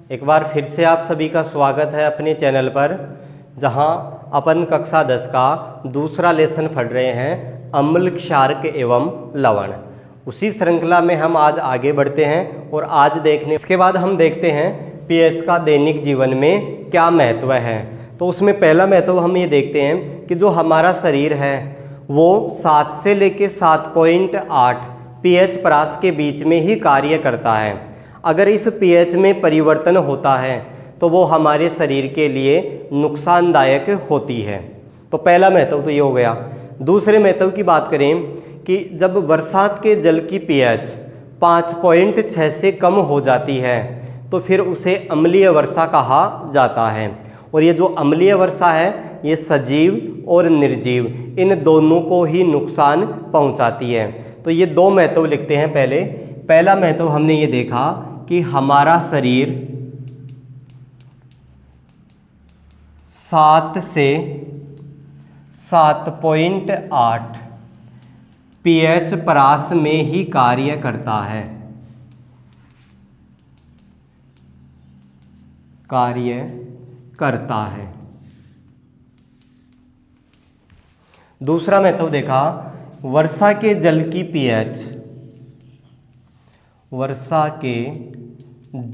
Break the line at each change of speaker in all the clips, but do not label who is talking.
एक बार फिर से आप सभी का स्वागत है अपने चैनल पर, जहां अपन कक्षा 10 का दूसरा लेसन पढ़ रहे हैं अम्ल, क्षारक एवं लवण। उसी श्रृंखला में हम आज आगे बढ़ते हैं और आज इसके बाद हम देखते हैं पीएच का दैनिक जीवन में क्या महत्व है। तो उसमें पहला महत्व हम ये देखते हैं कि जो हमारा शरीर है वो 7 से लेके 7.8 पीएच परास के बीच में ही कार्य करता है। अगर इस पीएच में परिवर्तन होता है तो वो हमारे शरीर के लिए नुकसानदायक होती है। तो पहला महत्व तो ये हो गया। दूसरे महत्व की बात करें कि जब बरसात के जल की पीएच 5.6 से कम हो जाती है तो फिर उसे अम्लीय वर्षा कहा जाता है। और ये जो अम्लीय वर्षा है ये सजीव और निर्जीव इन दोनों को ही नुकसान पहुंचाती है। तो ये दो महत्व लिखते हैं। पहला महत्व हमने ये देखा कि हमारा शरीर 7 से 7.8 पीएच परास में ही कार्य करता है। दूसरा महत्व देखा, वर्षा के जल की पीएच, वर्षा के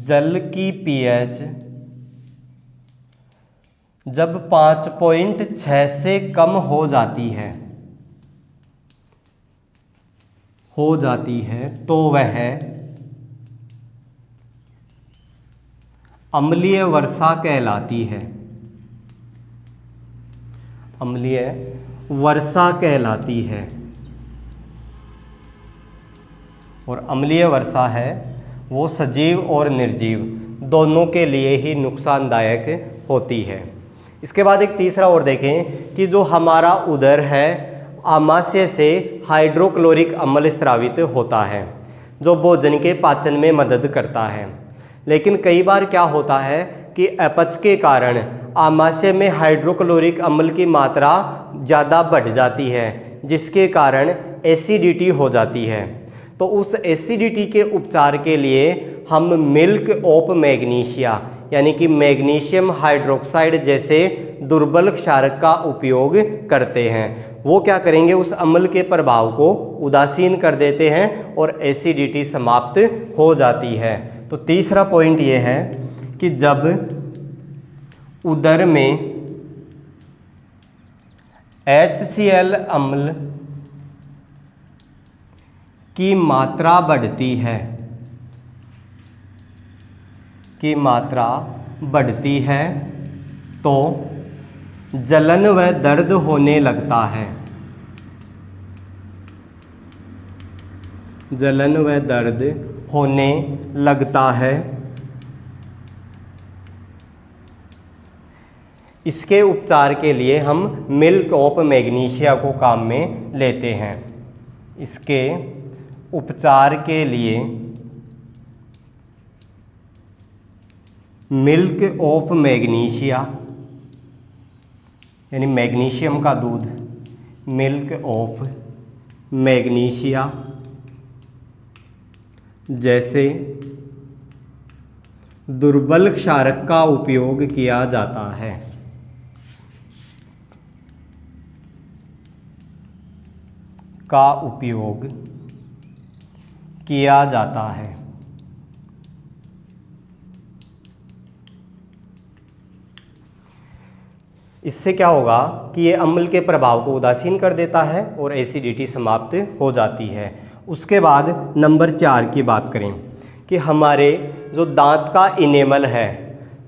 जल की पीएच जब 5.6 से कम हो जाती है तो वह अम्लीय वर्षा कहलाती है। अम्लीय वर्षा कहलाती है। और अम्लीय वर्षा है वो सजीव और निर्जीव दोनों के लिए ही नुकसानदायक होती है। इसके बाद एक तीसरा और देखें कि जो हमारा उदर है आमाशय से हाइड्रोक्लोरिक अम्ल स्रावित होता है जो भोजन के पाचन में मदद करता है। लेकिन कई बार क्या होता है कि अपच के कारण आमाशय में हाइड्रोक्लोरिक अम्ल की मात्रा ज़्यादा बढ़ जाती है जिसके कारण एसिडिटी हो जाती है। तो उस एसिडिटी के उपचार के लिए हम मिल्क ऑफ मैग्नीशिया यानी कि मैग्नीशियम हाइड्रोक्साइड जैसे दुर्बल क्षारक का उपयोग करते हैं। वो क्या करेंगे, उस अम्ल के प्रभाव को उदासीन कर देते हैं और एसिडिटी समाप्त हो जाती है। तो तीसरा पॉइंट ये है कि जब उदर में HCl अम्ल की मात्रा बढ़ती है तो जलन व दर्द होने लगता है। जलन व दर्द होने लगता है। इसके उपचार के लिए हम मिल्क ऑफ मैग्नीशिया को काम में लेते हैं। इसके उपचार के लिए मिल्क ऑफ मैग्नीशिया यानी मैग्नीशियम का दूध, मिल्क ऑफ मैग्नीशिया जैसे दुर्बल क्षारक का उपयोग किया जाता है। इससे क्या होगा कि ये अम्ल के प्रभाव को उदासीन कर देता है और एसिडिटी समाप्त हो जाती है। उसके बाद नंबर 4 की बात करें कि हमारे जो दांत का इनेमल है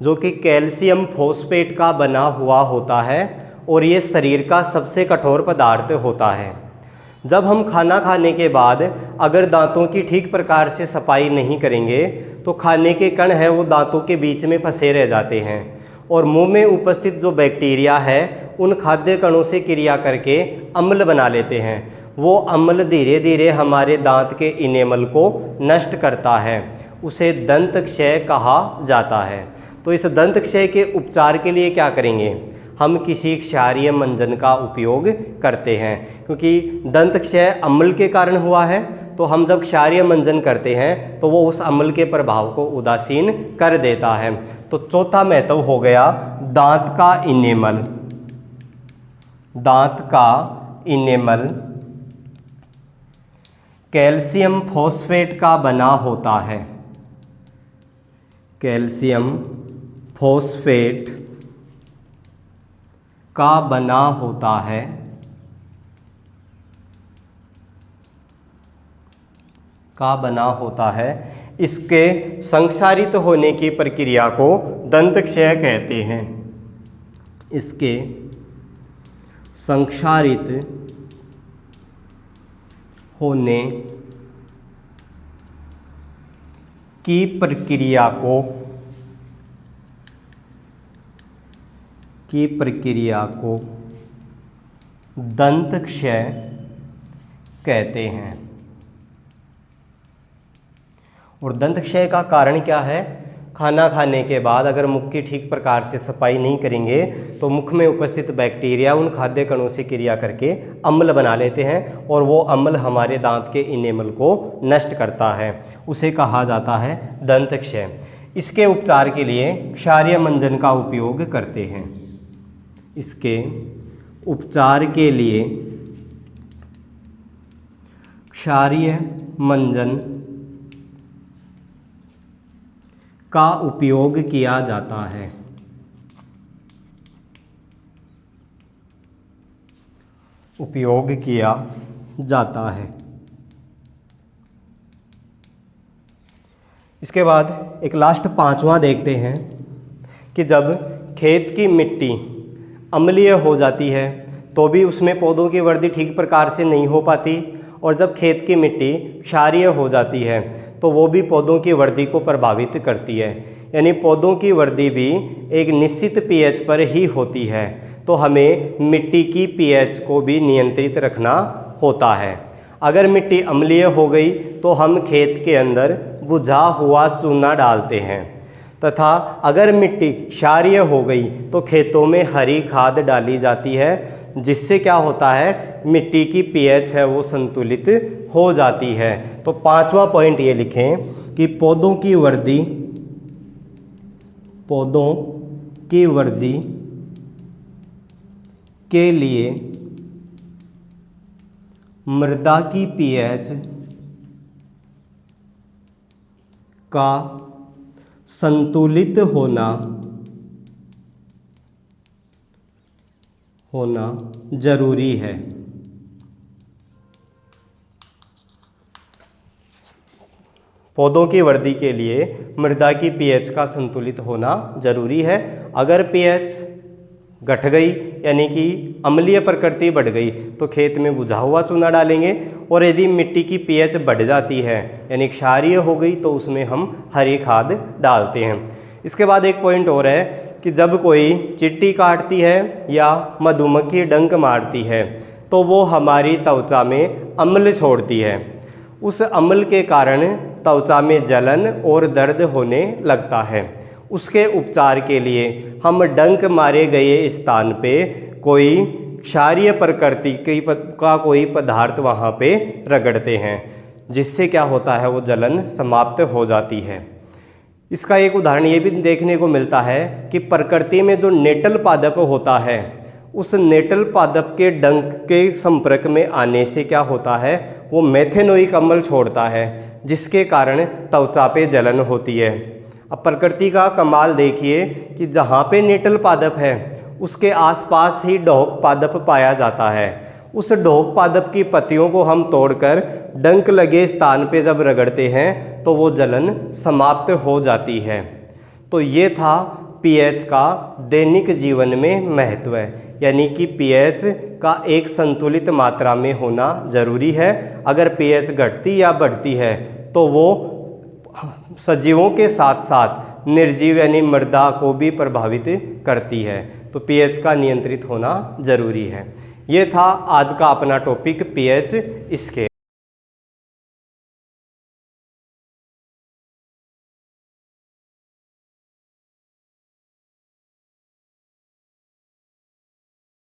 जो कि कैल्शियम फॉस्फेट का बना हुआ होता है और ये शरीर का सबसे कठोर पदार्थ होता है। जब हम खाना खाने के बाद अगर दांतों की ठीक प्रकार से सफाई नहीं करेंगे तो खाने के कण है वो दांतों के बीच में फंसे रह जाते हैं और मुंह में उपस्थित जो बैक्टीरिया है उन खाद्य कणों से क्रिया करके अम्ल बना लेते हैं। वो अम्ल धीरे धीरे हमारे दांत के इनेमल को नष्ट करता है, उसे दंत क्षय कहा जाता है। तो इस दंत क्षय के उपचार के लिए क्या करेंगे, हम किसी क्षारीय मंजन का उपयोग करते हैं, क्योंकि दंत क्षय अम्ल के कारण हुआ है तो हम जब क्षारीय मंजन करते हैं तो वो उस अम्ल के प्रभाव को उदासीन कर देता है। तो चौथा महत्व हो गया दांत का इनेमल। दांत का इनेमल कैल्शियम फॉस्फेट का बना होता है। कैल्शियम फॉस्फेट का बना होता है। इसके संक्षारित होने की प्रक्रिया को दंत क्षय कहते हैं। इसके संक्षारित होने की प्रक्रिया को दंत क्षय कहते हैं। और दंत क्षय का कारण क्या है? खाना खाने के बाद अगर मुख की ठीक प्रकार से सफाई नहीं करेंगे तो मुख में उपस्थित बैक्टीरिया उन खाद्य कणों से क्रिया करके अम्ल बना लेते हैं और वो अम्ल हमारे दांत के इनेमल को नष्ट करता है। उसे कहा जाता है दंत क्षय। इसके उपचार के लिए क्षारीय मंजन का उपयोग करते हैं। इसके उपचार के लिए क्षारीय मंजन का उपयोग किया जाता है। इसके बाद एक लास्ट पांचवा देखते हैं कि जब खेत की मिट्टी अम्लीय हो जाती है तो भी उसमें पौधों की वृद्धि ठीक प्रकार से नहीं हो पाती, और जब खेत की मिट्टी क्षारीय हो जाती है तो वो भी पौधों की वृद्धि को प्रभावित करती है। यानी पौधों की वृद्धि भी एक निश्चित पीएच पर ही होती है, तो हमें मिट्टी की पीएच को भी नियंत्रित रखना होता है। अगर मिट्टी अम्लीय हो गई तो हम खेत के अंदर बुझा हुआ चूना डालते हैं, तथा अगर मिट्टी क्षारीय हो गई तो खेतों में हरी खाद डाली जाती है, जिससे क्या होता है, मिट्टी की पीएच है वो संतुलित हो जाती है। तो पांचवा पॉइंट ये लिखें कि पौधों की वृद्धि के लिए मृदा की पीएच का संतुलित होना जरूरी है। पौधों की वृद्धि के लिए मृदा की पीएच का संतुलित होना जरूरी है। अगर पीएच घट गई यानी कि अम्लीय प्रकृति बढ़ गई तो खेत में बुझा हुआ चूना डालेंगे, और यदि मिट्टी की पीएच बढ़ जाती है यानी क्षारीय हो गई तो उसमें हम हरी खाद डालते हैं। इसके बाद एक पॉइंट और है कि जब कोई चींटी काटती है या मधुमक्खी डंक मारती है तो वो हमारी त्वचा में अम्ल छोड़ती है। उस अम्ल के कारण त्वचा में जलन और दर्द होने लगता है। उसके उपचार के लिए हम डंक मारे गए स्थान पे कोई क्षारीय प्रकृति का कोई पदार्थ वहाँ पे रगड़ते हैं, जिससे क्या होता है, वो जलन समाप्त हो जाती है। इसका एक उदाहरण ये भी देखने को मिलता है कि प्रकृति में जो नेटल पादप होता है, उस नेटल पादप के डंक के संपर्क में आने से क्या होता है, वो मेथेनोइक अम्ल छोड़ता है, जिसके कारण त्वचा पे जलन होती है। अब प्रकृति का कमाल देखिए कि जहाँ पे नेटल पादप है उसके आसपास ही डोहक पादप पाया जाता है। उस डोहक पादप की पत्तियों को हम तोड़कर डंक लगे स्थान पे जब रगड़ते हैं तो वो जलन समाप्त हो जाती है। तो ये था पीएच का दैनिक जीवन में महत्व है, यानी कि पीएच का एक संतुलित मात्रा में होना जरूरी है। अगर पीएच घटती या बढ़ती है तो वो सजीवों के साथ साथ निर्जीव यानी मृदा को भी प्रभावित करती है। तो पीएच का नियंत्रित होना जरूरी है। ये था आज का अपना टॉपिक पीएच स्केल।